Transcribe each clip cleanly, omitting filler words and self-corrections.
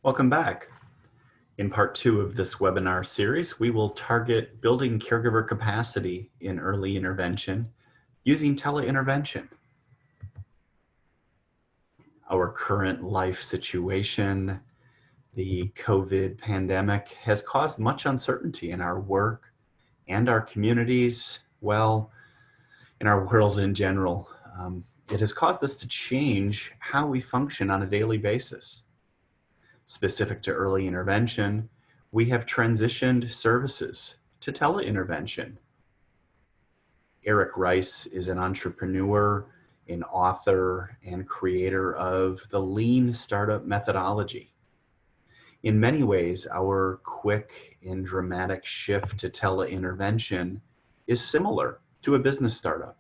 Welcome back. In part 2 of this webinar series, we will target building caregiver capacity in early intervention using tele-intervention. Our current life situation, the COVID pandemic, has caused much uncertainty in our work and our communities, well, in our world in general. It has caused us to change how we function on a daily basis. Specific to early intervention, we have transitioned services to tele-intervention. Eric Rice is an entrepreneur, an author, and creator of the lean startup methodology. In many ways, our quick and dramatic shift to tele-intervention is similar to a business startup.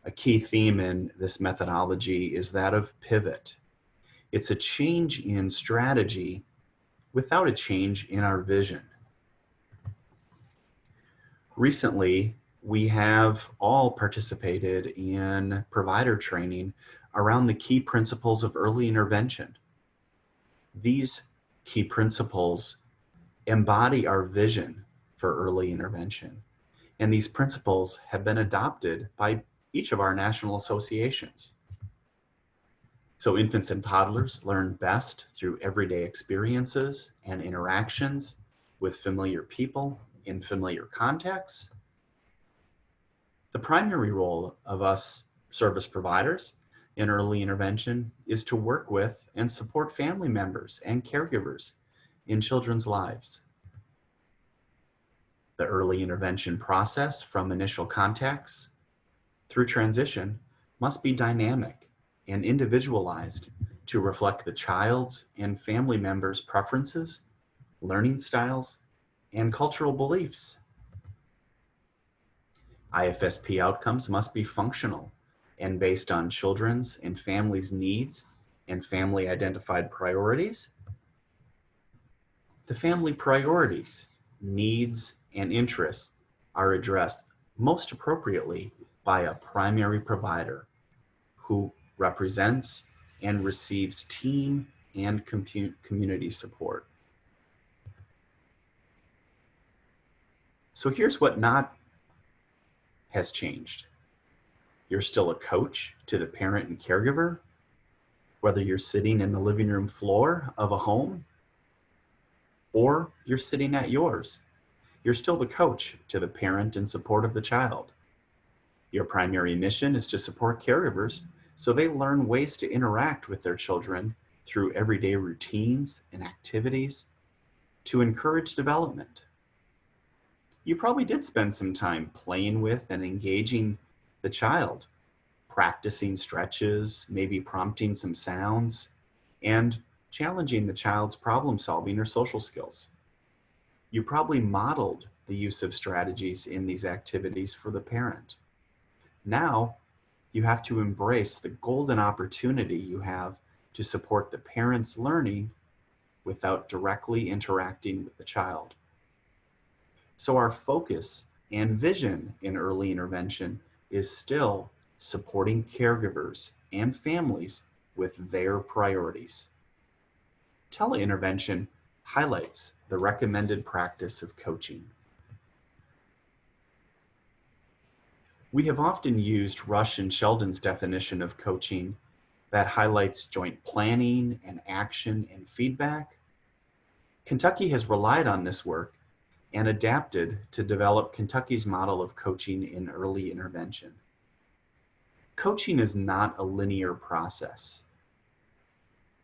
A key theme in this methodology is that of pivot. It's a change in strategy without a change in our vision. Recently, we have all participated in provider training around the key principles of early intervention. These key principles embody our vision for early intervention, and these principles have been adopted by each of our national associations. So infants and toddlers learn best through everyday experiences and interactions with familiar people in familiar contexts. The primary role of us service providers in early intervention is to work with and support family members and caregivers in children's lives. The early intervention process from initial contacts through transition must be dynamic and individualized to reflect the child's and family members' preferences, learning styles, and cultural beliefs. IFSP outcomes must be functional and based on children's and families' needs and family identified priorities. The family priorities, needs, and interests are addressed most appropriately by a primary provider who represents and receives team and community support. So here's what not has changed. You're still a coach to the parent and caregiver, whether you're sitting in the living room floor of a home or you're sitting at yours. You're still the coach to the parent in support of the child. Your primary mission is to support caregivers so they learn ways to interact with their children through everyday routines and activities to encourage development. You probably did spend some time playing with and engaging the child, practicing stretches, maybe prompting some sounds, and challenging the child's problem solving or social skills. You probably modeled the use of strategies in these activities for the parent. Now, you have to embrace the golden opportunity you have to support the parent's learning without directly interacting with the child. So our focus and vision in early intervention is still supporting caregivers and families with their priorities. Tele-intervention highlights the recommended practice of coaching. We have often used Rush and Sheldon's definition of coaching that highlights joint planning and action and feedback. Kentucky has relied on this work and adapted to develop Kentucky's model of coaching in early intervention. Coaching is not a linear process.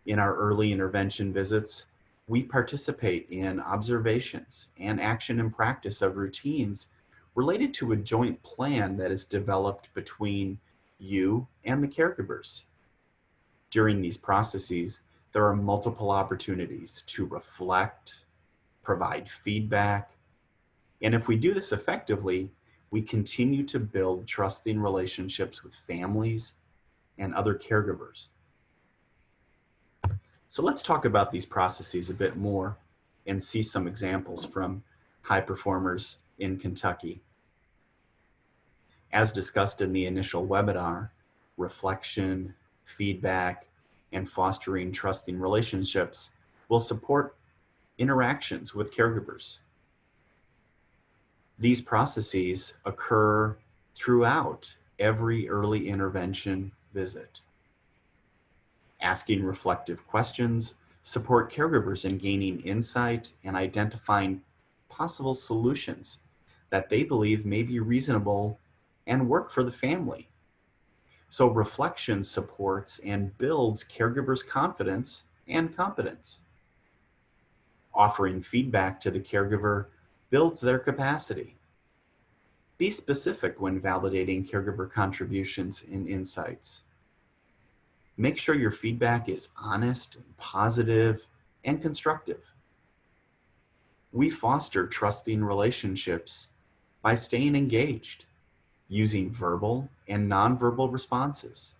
In our early intervention visits, we participate in observations and action and practice of routines related to a joint plan that is developed between you and the caregivers. During these processes, there are multiple opportunities to reflect, provide feedback, and if we do this effectively, we continue to build trusting relationships with families and other caregivers. So let's talk about these processes a bit more and see some examples from high performers in Kentucky. As discussed in the initial webinar, reflection, feedback, and fostering trusting relationships will support interactions with caregivers. These processes occur throughout every early intervention visit. Asking reflective questions support caregivers in gaining insight and identifying possible solutions that they believe may be reasonable and work for the family. So reflection supports and builds caregivers' confidence and competence. Offering feedback to the caregiver builds their capacity. Be specific when validating caregiver contributions and insights. Make sure your feedback is honest, positive, and constructive. We foster trusting relationships by staying engaged, using verbal and nonverbal responses,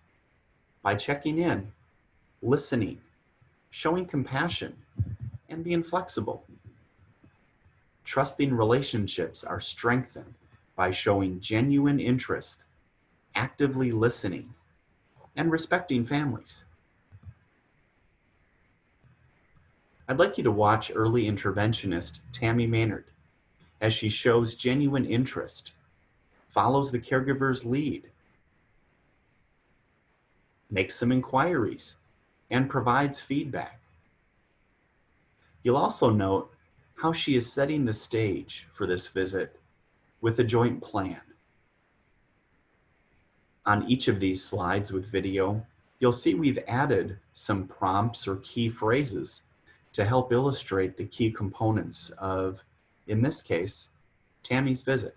by checking in, listening, showing compassion, and being flexible. Trusting relationships are strengthened by showing genuine interest, actively listening, and respecting families. I'd like you to watch early interventionist Tammy Maynard as she shows genuine interest, follows the caregiver's lead, makes some inquiries, and provides feedback. You'll also note how she is setting the stage for this visit with a joint plan. On each of these slides with video, you'll see we've added some prompts or key phrases to help illustrate the key components of, in this case, Tammy's visit.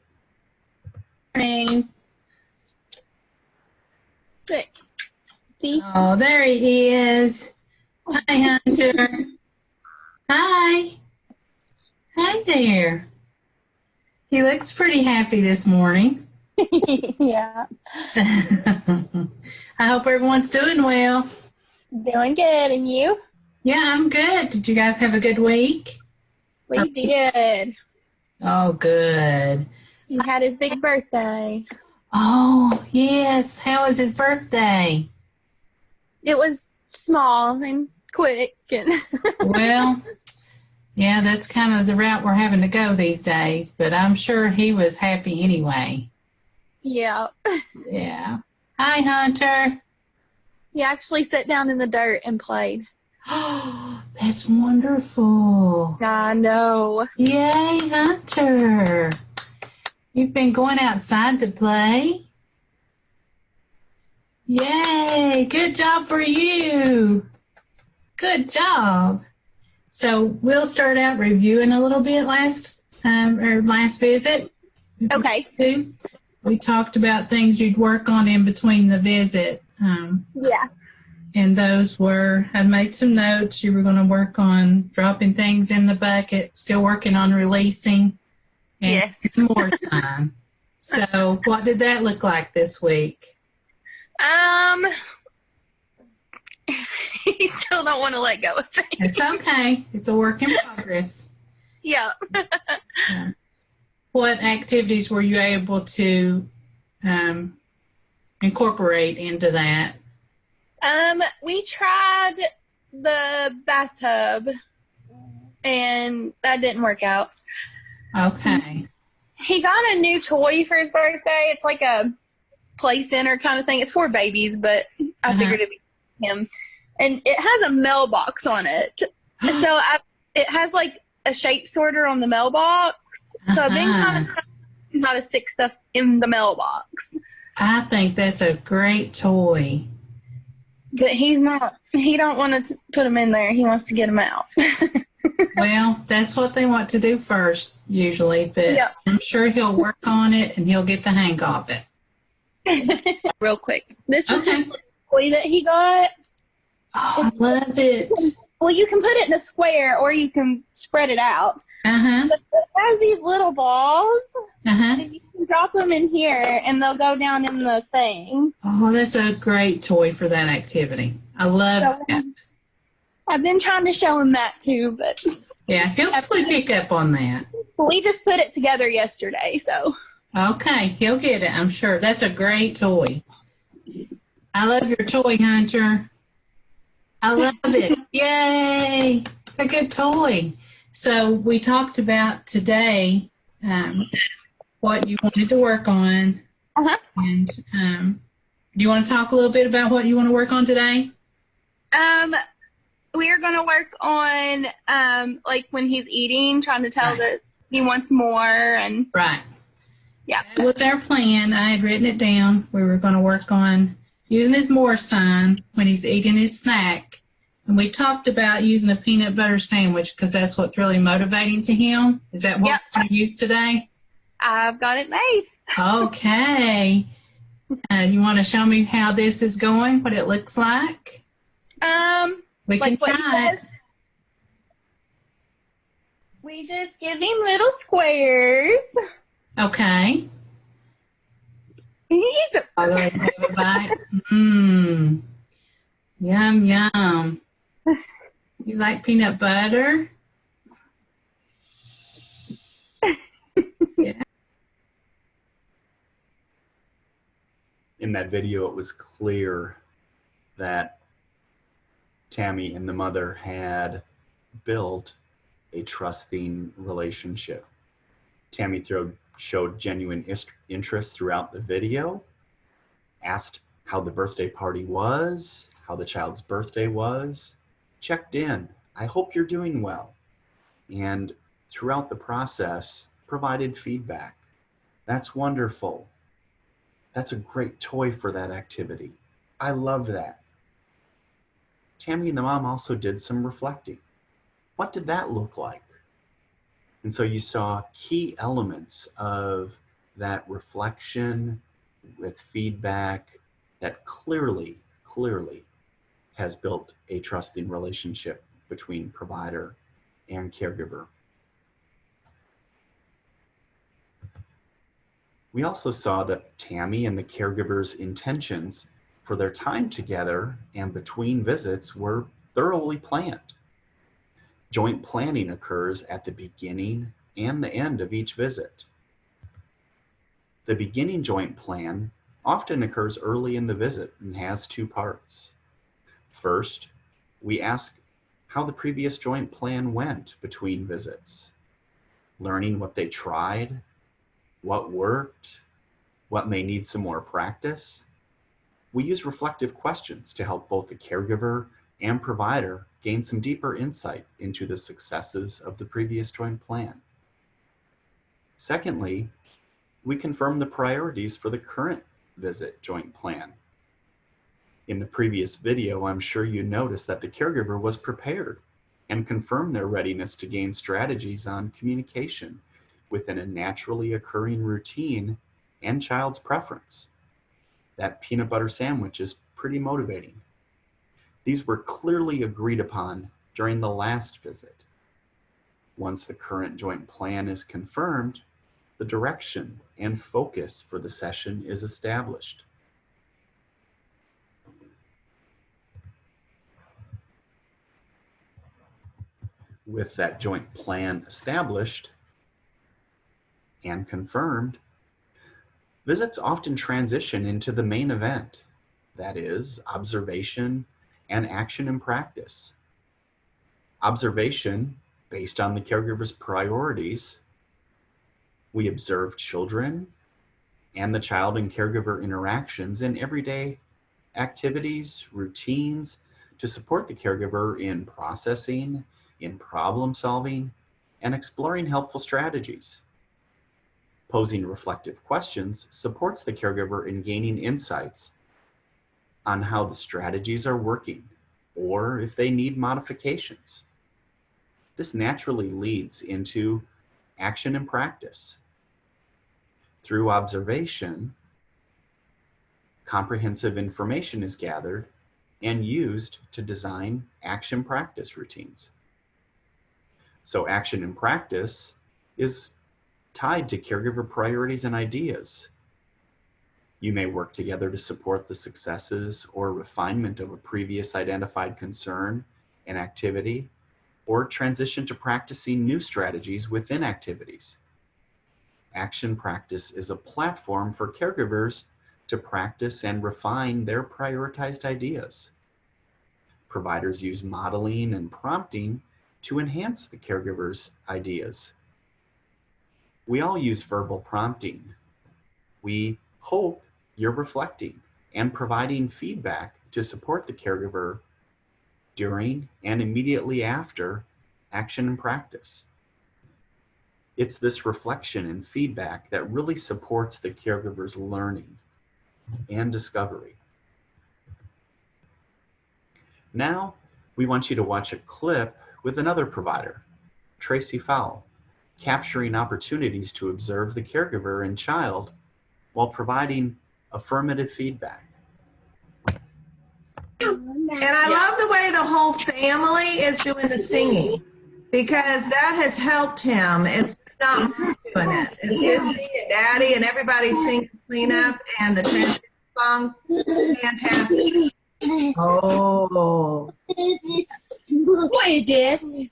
Morning. See? Oh, there he is. Hi, Hunter. Hi. Hi there. He looks pretty happy this morning. Yeah. I hope everyone's doing well. Doing good. And you? Yeah, I'm good. Did you guys have a good week? We did. Oh, good. He had his big birthday. Oh, yes. How was his birthday? It was small and quick. And Well, yeah, that's kind of the route we're having to go these days, but I'm sure he was happy anyway. yeah. Yeah. Hi, Hunter. He actually sat down in the dirt and played. Oh, that's wonderful. I know. Yay, Hunter. You've been going outside to play? Yay, good job for you. Good job. So we'll start out reviewing a little bit last visit. Okay. We talked about things you'd work on in between the visit. Yeah. And those were, I made some notes. You were going to work on dropping things in the bucket, still working on releasing. And Yes. it's more time. So what did that look like this week? He still don't want to let go of things. It's okay. It's a work in progress. Yeah. What activities were you able to incorporate into that? We tried the bathtub, and that didn't work out. Okay. He got a new toy for his birthday. It's like a play center kind of thing. It's for babies, but I figured it'd be him. And it has a mailbox on it. And so it has like a shape sorter on the mailbox. So I've been kind of trying how to stick stuff in the mailbox. I think that's a great toy. But he don't want to put them in there. He wants to get them out. Well, that's what they want to do first, usually. But Yeah. I'm sure he'll work on it and he'll get the hang of it. Real quick. This is Okay. his toy that he got. Oh, I love it. Well, you can put it in a square or you can spread it out. Uh-huh. But it has these little balls. Uh-huh. And you can drop them in here and they'll go down in the thing. Oh, that's a great toy for that activity. I love that. I've been trying to show him that too, but Yeah, he'll probably pick up on that. we just put it together yesterday, so. Okay, he'll get it, I'm sure. That's a great toy. I love your toy, Hunter. I love it. Yay! a good toy. So we talked about today what you wanted to work on. Uh-huh. And do you want to talk a little bit about what you want to work on today? We are going to work on, like when he's eating, trying to tell Right. that he wants more. And Right. yeah. That was our plan. I had written it down. We were going to work on using his more sign when he's eating his snack. And we talked about using a peanut butter sandwich because that's what's really motivating to him. Is that what we're going to use today? I've got it made. Okay. You want to show me how this is going, what it looks like? We can like what he try it. does. We just give him little squares. Okay. He's a I'll go ahead and have a bite. Mmm. Yum, yum. You like peanut butter? Yeah. In that video, it was clear that Tammy and the mother had built a trusting relationship. Tammy showed genuine interest throughout the video, asked how the birthday party was, how the child's birthday was, checked in. I hope you're doing well. And throughout the process, provided feedback. That's wonderful. That's a great toy for that activity. I love that. Tammy and the mom also did some reflecting. What did that look like? And so you saw key elements of that reflection with feedback that clearly has built a trusting relationship between provider and caregiver. We also saw that Tammy and the caregiver's intentions for their time together and between visits were thoroughly planned. Joint planning occurs at the beginning and the end of each visit. The beginning joint plan often occurs early in the visit and has two parts. First, we ask how the previous joint plan went between visits, learning what they tried, what worked, what may need some more practice. We use reflective questions to help both the caregiver and provider gain some deeper insight into the successes of the previous joint plan. Secondly, we confirm the priorities for the current visit joint plan. In the previous video, I'm sure you noticed that the caregiver was prepared and confirmed their readiness to gain strategies on communication within a naturally occurring routine and child's preference. That peanut butter sandwich is pretty motivating. These were clearly agreed upon during the last visit. Once the current joint plan is confirmed, the direction and focus for the session is established. With that joint plan established and confirmed, visits often transition into the main event, that is, observation and action and practice. Observation, based on the caregiver's priorities, we observe children and the child and caregiver interactions in everyday activities, routines, to support the caregiver in processing, in problem solving, and exploring helpful strategies. Posing reflective questions supports the caregiver in gaining insights on how the strategies are working or if they need modifications. This naturally leads into action and practice. Through observation, comprehensive information is gathered and used to design action practice routines. So action and practice is tied to caregiver priorities and ideas. You may work together to support the successes or refinement of a previous identified concern and activity, or transition to practicing new strategies within activities. Action practice is a platform for caregivers to practice and refine their prioritized ideas. Providers use modeling and prompting to enhance the caregiver's ideas. We all use verbal prompting. We hope you're reflecting and providing feedback to support the caregiver during and immediately after action and practice. It's this reflection and feedback that really supports the caregiver's learning and discovery. Now, we want you to watch a clip with another provider, Tracy Fowle, capturing opportunities to observe the caregiver and child while providing affirmative feedback. And I love the way the whole family is doing the singing, because that has helped him. It's not me doing it. It's Izzy and Daddy and everybody singing cleanup and the transition songs. Fantastic. Oh. What is this?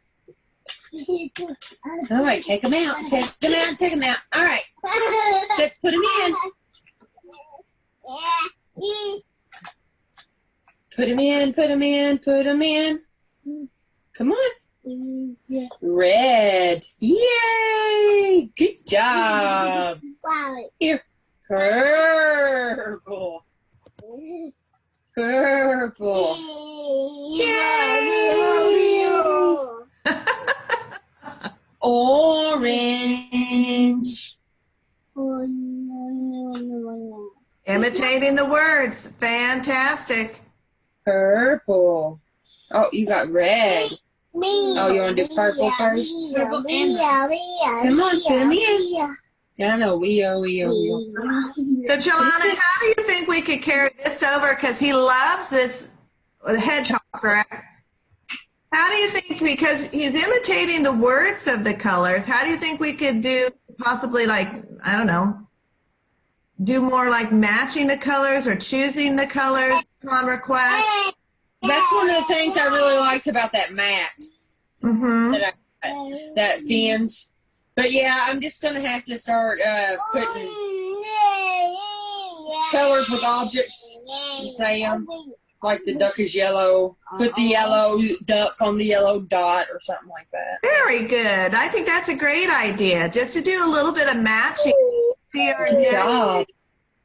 All right, take them out. Take them out. Take them out. All right. Let's put them in. Put them in. Put them in. Put them in. Come on. Red. Yay! Good job. Here. Purple. Purple. Yay! Orange. Imitating the words. Fantastic. Purple. Oh, you got red. Oh, you want to do purple first? Come on, put them in. Yeah, I know. Weo. So, Jelana, how do you think we could carry this over? Because he loves this hedgehog, correct? How do you think, because he's imitating the words of the colors, how do you think we could do possibly, like, I don't know, do more like matching the colors or choosing the colors on request? That's one of the things I really liked about that mat. Mm-hmm. That bends. But yeah, I'm just going to have to start putting colors with objects. You say, like the duck is yellow, put the yellow duck on the yellow dot or something like that. Very good. I think that's a great idea, just to do a little bit of matching.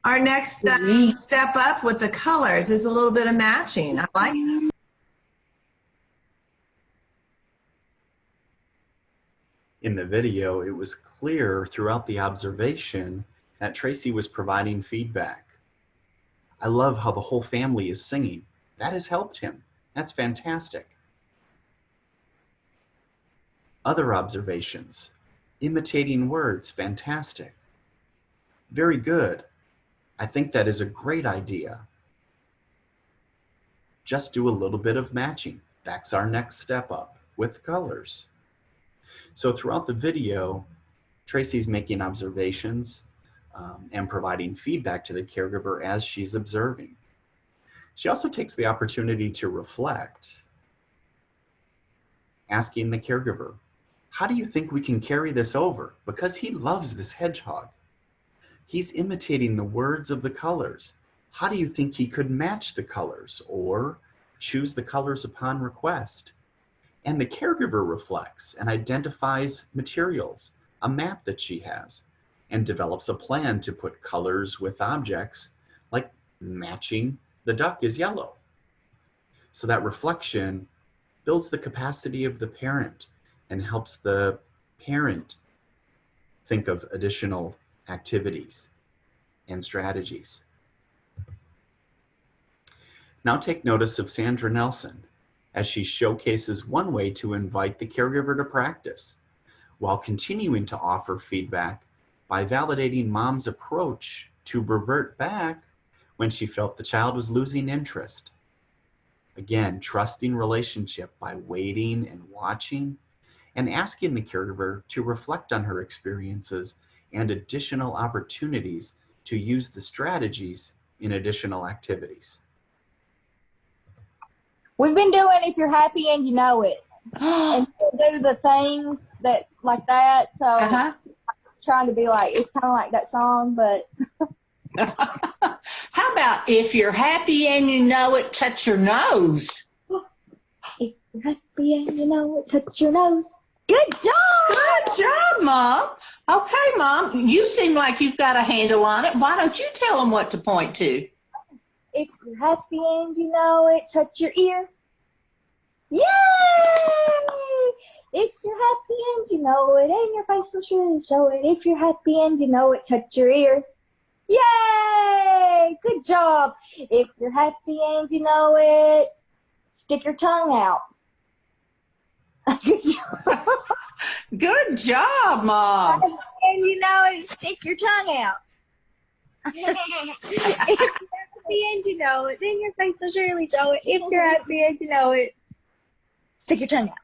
Our next step up with the colors is a little bit of matching. I like it. In the video, it was clear throughout the observation that Tracy was providing feedback. I love how the whole family is singing. That has helped him. That's fantastic. Other observations. Imitating words, fantastic. Very good. I think that is a great idea. Just do a little bit of matching. That's our next step up with colors. So throughout the video, Tracy's making observations and providing feedback to the caregiver as she's observing. She also takes the opportunity to reflect, asking the caregiver, how do you think we can carry this over? Because he loves this hedgehog. He's imitating the words of the colors. How do you think he could match the colors or choose the colors upon request? And the caregiver reflects and identifies materials, a map that she has, and develops a plan to put colors with objects, like matching the duck is yellow. So that reflection builds the capacity of the parent and helps the parent think of additional activities and strategies. Now take notice of Sandra Nelson as she showcases one way to invite the caregiver to practice while continuing to offer feedback by validating mom's approach to revert back when she felt the child was losing interest. Again, trusting relationship by waiting and watching and asking the caregiver to reflect on her experiences and additional opportunities to use the strategies in additional activities. We've been doing If You're Happy and You Know It. And do the things that like that. So trying to be like, it's kind of like that song, but. How about if you're happy and you know it, touch your nose? you're happy and you know it, touch your nose. Good job! Good job, Mom. Okay, Mom, you seem like you've got a handle on it. Why don't you tell them what to point to? If you're happy and you know it, touch your ear. Yay! If you're happy and you know it, and your face will surely show it. If you're happy and you know it, touch your ear. Yay! Good job. If you're happy and you know it, stick your tongue out. Good job. Good job, Mom. And you know it, stick your tongue out. If you're happy and you know it, then your face will surely show it. If you're happy and you know it, stick your tongue out.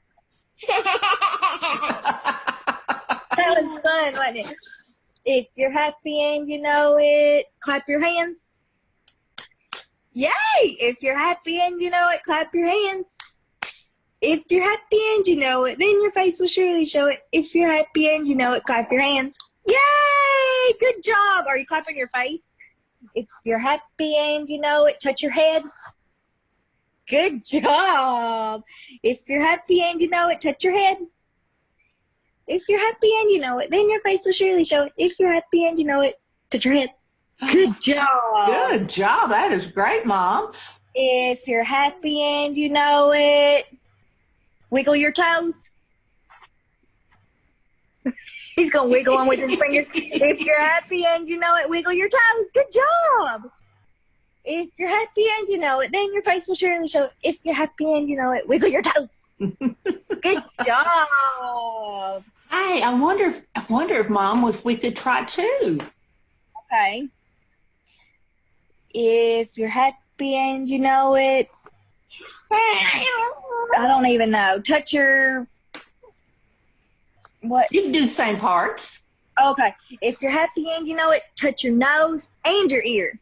That was fun, wasn't it? If you're happy and you know it, clap your hands. Yay! If you're happy and you know it, clap your hands. If you're happy and you know it, then your face will surely show it. If you're happy and you know it, clap your hands. Yay! Good job. Are you clapping your face? If you're happy and you know it, touch your head. Good job. If you're happy and you know it, touch your head. If you're happy and you know it, then your face will surely show it. If you're happy and you know it, touch your head. Good job. Good job. That is great, Mom. If you're happy and you know it, wiggle your toes. He's going to wiggle them with his fingers. If you're happy and you know it, wiggle your toes. Good job. If you're happy and you know it, then your face will surely show it. If you're happy and you know it, wiggle your toes. Good job. Hey, I wonder if Mom, if we could try too. Okay. If you're happy and you know it, I don't even know. Touch your what? You can do the same parts. Okay. If you're happy and you know it, touch your nose and your ear.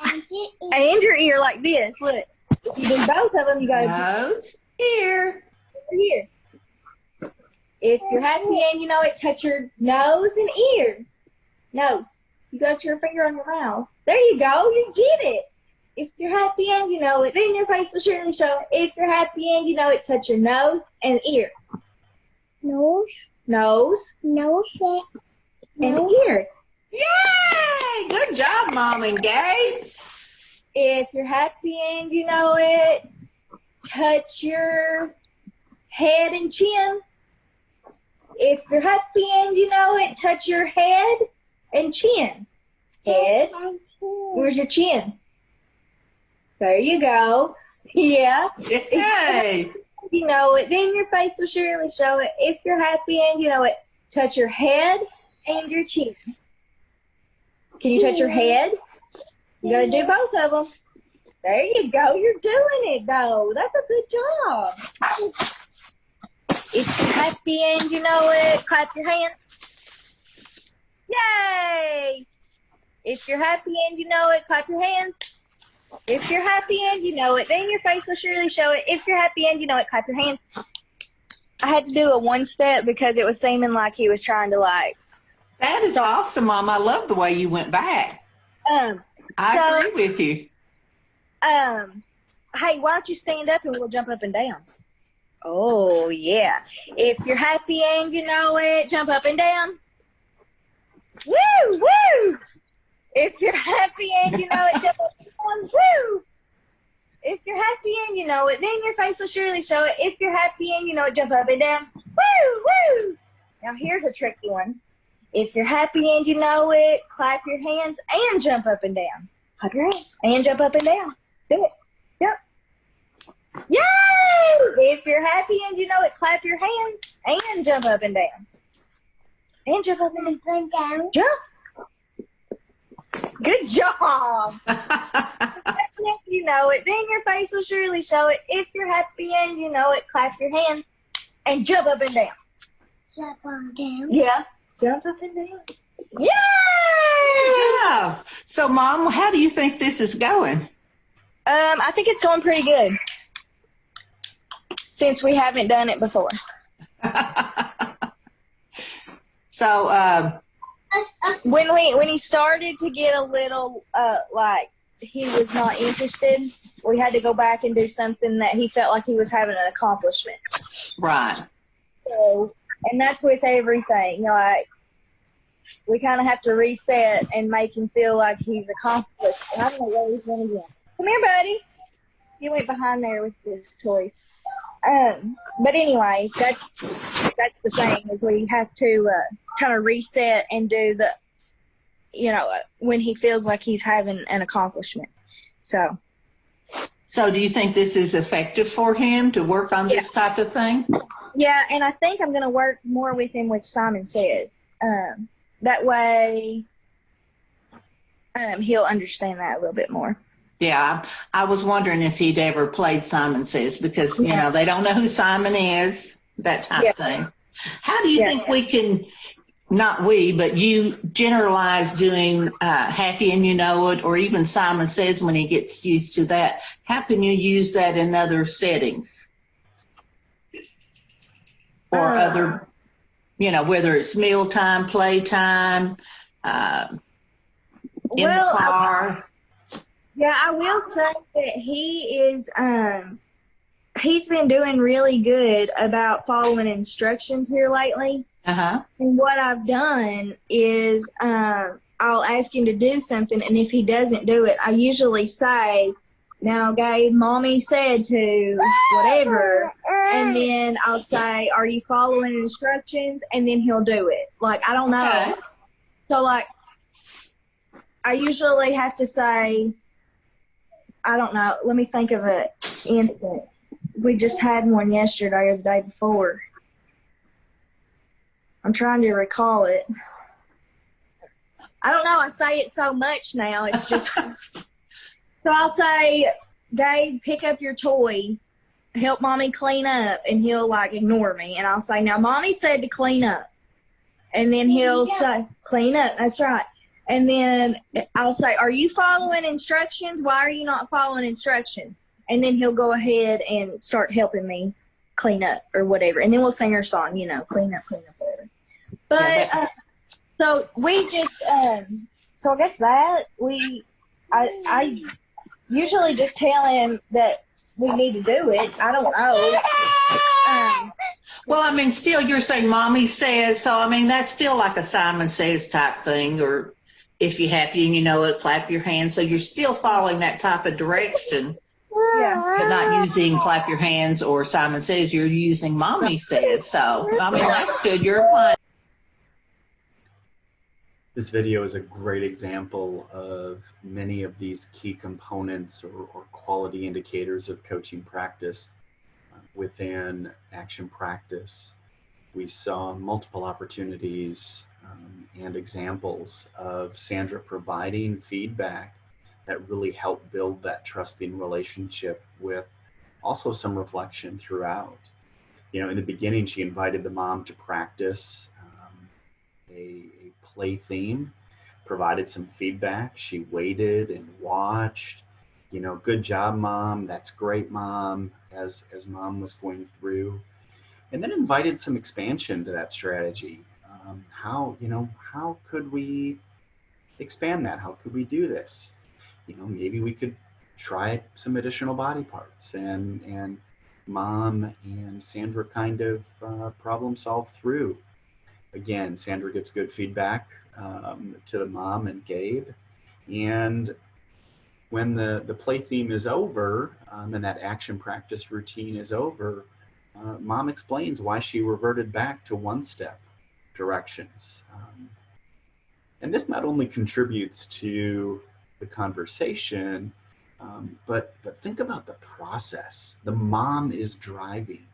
And your ear like this. Look. If you do both of them, you go Nose, ear. here. If you're happy and you know it, touch your nose and ear. Nose. You got your finger on your mouth. There you go. You get it. If you're happy and you know it, then your face will surely show it. If you're happy and you know it, touch your nose and ear. Nose. Nose. Nose. And ear. Yay! Good job, Mom and Gabe. If you're happy and you know it, touch your head and chin. If you're happy and you know it, touch your head and chin. Head. Where's your chin? There you go. Yeah. Yay! If you know it, then your face will surely show it. If you're happy and you know it, touch your head and your chin. Can you touch your head? You gotta do both of them. There you go. You're doing it, though. That's a good job. If you're happy and you know it, clap your hands. Yay! If you're happy and you know it, clap your hands. If you're happy and you know it, then your face will surely show it. If you're happy and you know it, clap your hands. I had to do a one step because it was seeming like he was trying to like. That is awesome, Mom. I love the way you went back. I agree with you. Hey, why don't you stand up and we'll jump up and down? Oh, yeah. If you're happy and you know it, jump up and down. Woo, woo! If you're happy and you know it, jump up and down. Woo! If you're happy and you know it, then your face will surely show it. If you're happy and you know it, jump up and down. Woo, woo! Now, here's a tricky one. If you're happy and you know it, clap your hands and jump up and down. Clap your hands and jump up and down. Do it. Yep. Yay! If you're happy and you know it, clap your hands and jump up and down. And jump up and down. Jump. Good job. If you know it, then your face will surely show it. If you're happy and you know it, clap your hands and jump up and down. Jump up and down. Yeah. Jump up and down. Yay! Yeah. So, Mom, how do you think this is going? I think it's going pretty good. Since we haven't done it before. So, when he started to get a little like he was not interested, we had to go back and do something that he felt like he was having an accomplishment. Right. So, and that's with everything. Like, we kind of have to reset and make him feel like he's accomplished. And I don't know where he's going again. Come here, buddy. He went behind there with this toy. But anyway, that's the thing, is we have to kind of reset and do the, when he feels like he's having an accomplishment. So do you think this is effective for him to work on this type of thing? Yeah, and I think I'm going to work more with him with Simon Says. That way he'll understand that a little bit more. Yeah, I was wondering if he'd ever played Simon Says, because, they don't know who Simon is, that type of thing. How do you think we can, not we, but you generalize doing Happy and You Know It, or even Simon Says when he gets used to that? How can you use that in other settings? Or other, whether it's mealtime, playtime, in the car? I will say that he is, he's been doing really good about following instructions here lately. Uh-huh. And what I've done is I'll ask him to do something, and if he doesn't do it, I usually say, now, Gabe, Mommy said to whatever, and then I'll say, are you following instructions? And then he'll do it. Like, I don't know. Okay. So, like, I usually have to say, I don't know. Let me think of an instance. We just had one yesterday or the day before. I'm trying to recall it. I don't know. I say it so much now. It's just... So I'll say, Gabe, pick up your toy. Help Mommy clean up. And he'll, like, ignore me. And I'll say, now, Mommy said to clean up. And then he'll say, clean up. That's right. And then I'll say, are you following instructions? Why are you not following instructions? And then he'll go ahead and start helping me clean up or whatever. And then we'll sing our song, clean up, whatever. But, so we just, so I guess that I usually just tell him that we need to do it. I don't know. Well, I mean, still you're saying Mommy says, so I mean, that's still like a Simon Says type thing, or if you're happy and you know it, clap your hands. So you're still following that type of direction. Yeah. But not using clap your hands or Simon Says, you're using Mommy Says. So, I mean, that's good. You're applying. This video is a great example of many of these key components or quality indicators of coaching practice. Within action practice, we saw multiple opportunities and examples of Sandra providing feedback that really helped build that trusting relationship, with also some reflection throughout. In the beginning, she invited the mom to practice a play theme, provided some feedback. She waited and watched, good job, Mom. That's great, Mom, as Mom was going through, and then invited some expansion to that strategy. How could we expand that? How could we do this? Maybe we could try some additional body parts, and Mom and Sandra kind of problem solve through. Again, Sandra gives good feedback to the mom and Gabe. And when the play theme is over and that action practice routine is over, Mom explains why she reverted back to one-step directions. And this not only contributes to the conversation, but think about the process. The mom is driving,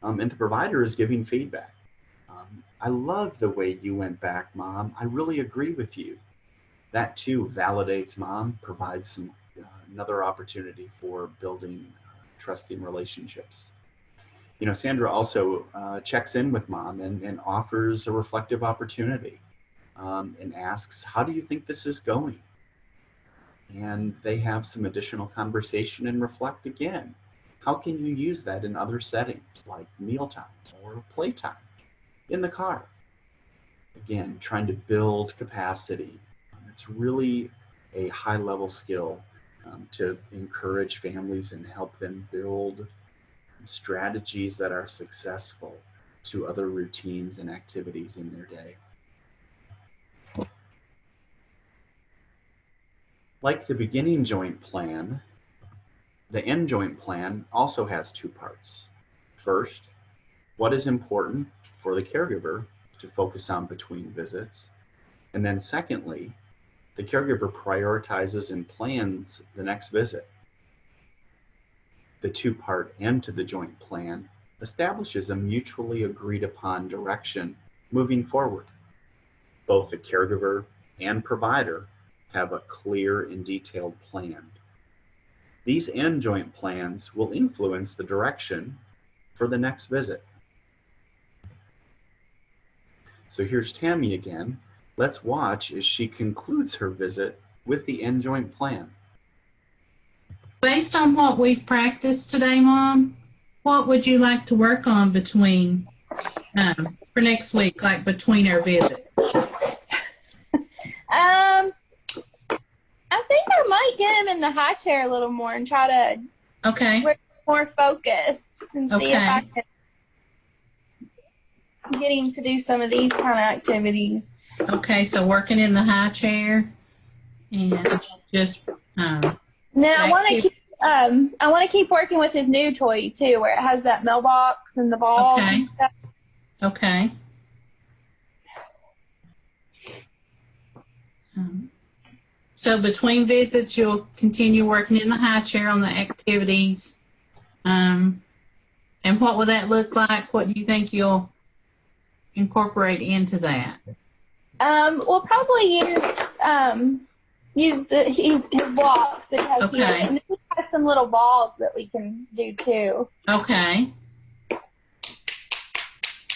and the provider is giving feedback. I love the way you went back, Mom. I really agree with you. That too validates Mom, provides another opportunity for building trusting relationships. Sandra also checks in with Mom and offers a reflective opportunity and asks, how do you think this is going? And they have some additional conversation and reflect again. How can you use that in other settings like mealtime or playtime? In the car. Again, trying to build capacity. It's really a high-level skill to encourage families and help them build strategies that are successful to other routines and activities in their day. Like the beginning joint plan, the end joint plan also has two parts. First, what is important for the caregiver to focus on between visits? And then secondly, the caregiver prioritizes and plans the next visit. The two-part end to the joint plan establishes a mutually agreed upon direction moving forward. Both the caregiver and provider have a clear and detailed plan. These end joint plans will influence the direction for the next visit. So here's Tammy again. Let's watch as she concludes her visit with the end joint plan. Based on what we've practiced today, Mom, what would you like to work on between, for next week, like between our visits? I think I might get him in the high chair a little more and try to work more focused and see if I can get him to do some of these kind of activities. Okay, so working in the high chair and just now I want to keep working with his new toy too, where it has that mailbox and the balls and stuff. Okay. So between visits, you'll continue working in the high chair on the activities. And what will that look like? What do you think you'll incorporate into that? We'll probably use his blocks that he has here, and then he has some little balls that we can do too. Okay.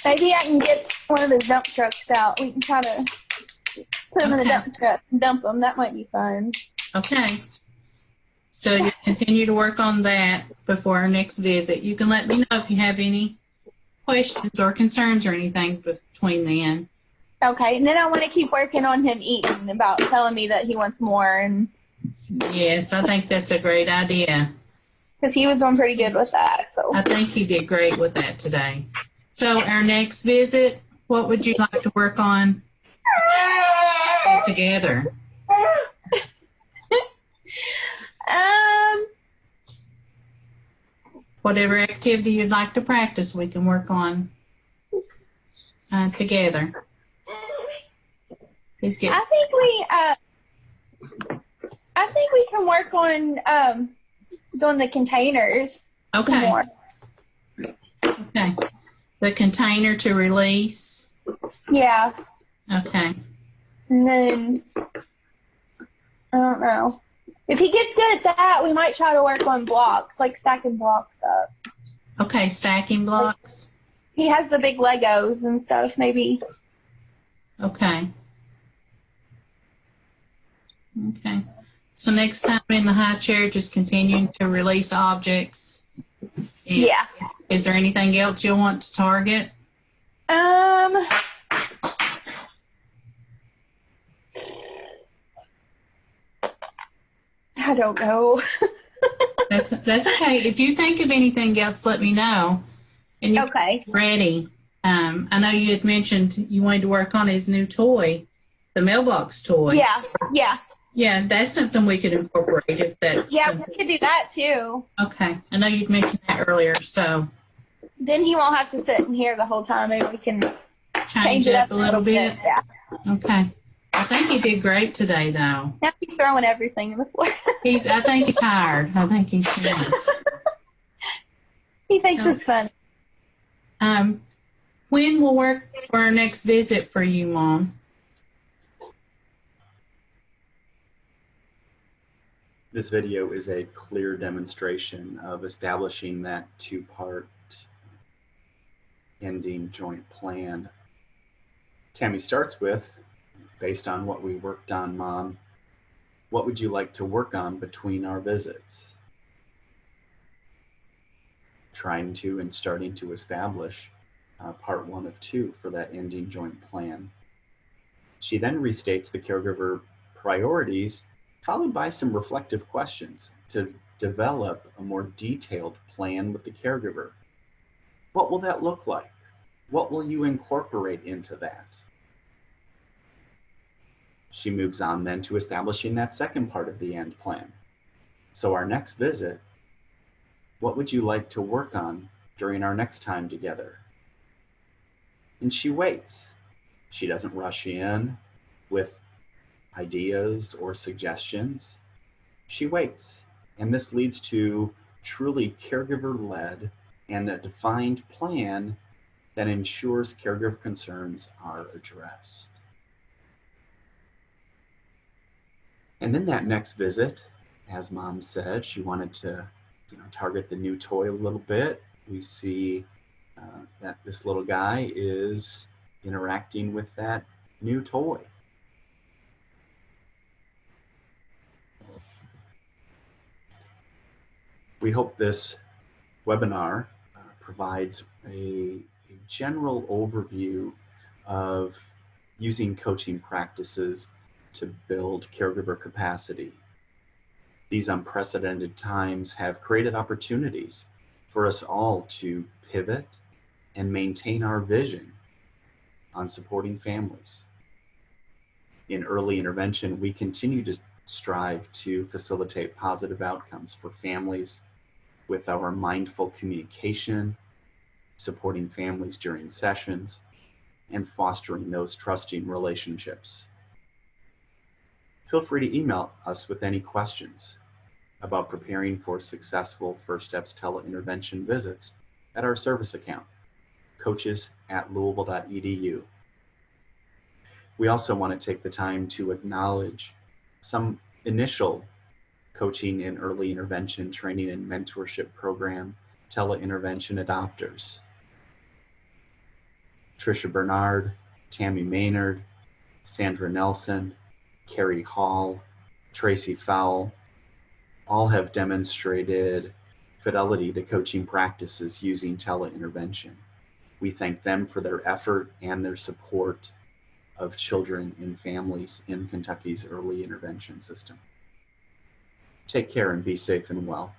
Maybe I can get one of his dump trucks out. We can try to put him in the dump truck and dump him. That might be fun. Okay. So you continue to work on that before our next visit. You can let me know if you have any questions or concerns or anything between then. Okay, and then I want to keep working on him eating, about telling me that he wants more. And yes, I think that's a great idea. Because he was doing pretty good with that. So I think he did great with that today. So our next visit, what would you like to work on together? Whatever activity you'd like to practice, we can work on together. I think we can work on doing the containers. Okay. Some more. Okay. The container to release. Yeah. Okay. And then I don't know. If he gets good at that, we might try to work on blocks, like stacking blocks up. Okay, stacking blocks. He has the big Legos and stuff, maybe. Okay. Okay. So next time in the high chair, just continuing to release objects. Yeah. Is there anything else you'll want to target? I don't know. That's okay. If you think of anything else, let me know. And you're ready. I know you had mentioned you wanted to work on his new toy, the mailbox toy. Yeah, yeah. Yeah, that's something we could incorporate if that's... Yeah, we could do that too. Okay. I know you'd mentioned that earlier, so... Then he won't have to sit in here the whole time. Maybe we can change it up a little bit. Yeah. Okay. I think he did great today, though. Now he's throwing everything in the floor. I think he's tired. I think he's tired. He thinks it's fun. When will work for our next visit for you, Mom? This video is a clear demonstration of establishing that two-part ending joint plan. Tammy starts with, based on what we worked on, Mom, what would you like to work on between our visits? Trying to and starting to establish part 1 of 2 for that ending joint plan. She then restates the caregiver priorities followed by some reflective questions to develop a more detailed plan with the caregiver. What will that look like? What will you incorporate into that? She moves on then to establishing that second part of the AND plan. So our next visit, what would you like to work on during our next time together? And she waits. She doesn't rush in with ideas or suggestions. She waits. And this leads to truly caregiver-led and a defined plan that ensures caregiver concerns are addressed. And in that next visit, as Mom said, she wanted to target the new toy a little bit. We see that this little guy is interacting with that new toy. We hope this webinar provides a general overview of using coaching practices to build caregiver capacity. These unprecedented times have created opportunities for us all to pivot and maintain our vision on supporting families. In early intervention, we continue to strive to facilitate positive outcomes for families with our mindful communication, supporting families during sessions, and fostering those trusting relationships. Feel free to email us with any questions about preparing for successful First Steps Tele-intervention visits at our service account, coaches@louisville.edu. We also want to take the time to acknowledge some initial coaching in early intervention training and mentorship program tele-intervention adopters. Tricia Bernard, Tammy Maynard, Sandra Nelson, Carrie Hall, Tracy Fowle, all have demonstrated fidelity to coaching practices using tele-intervention. We thank them for their effort and their support of children and families in Kentucky's early intervention system. Take care and be safe and well.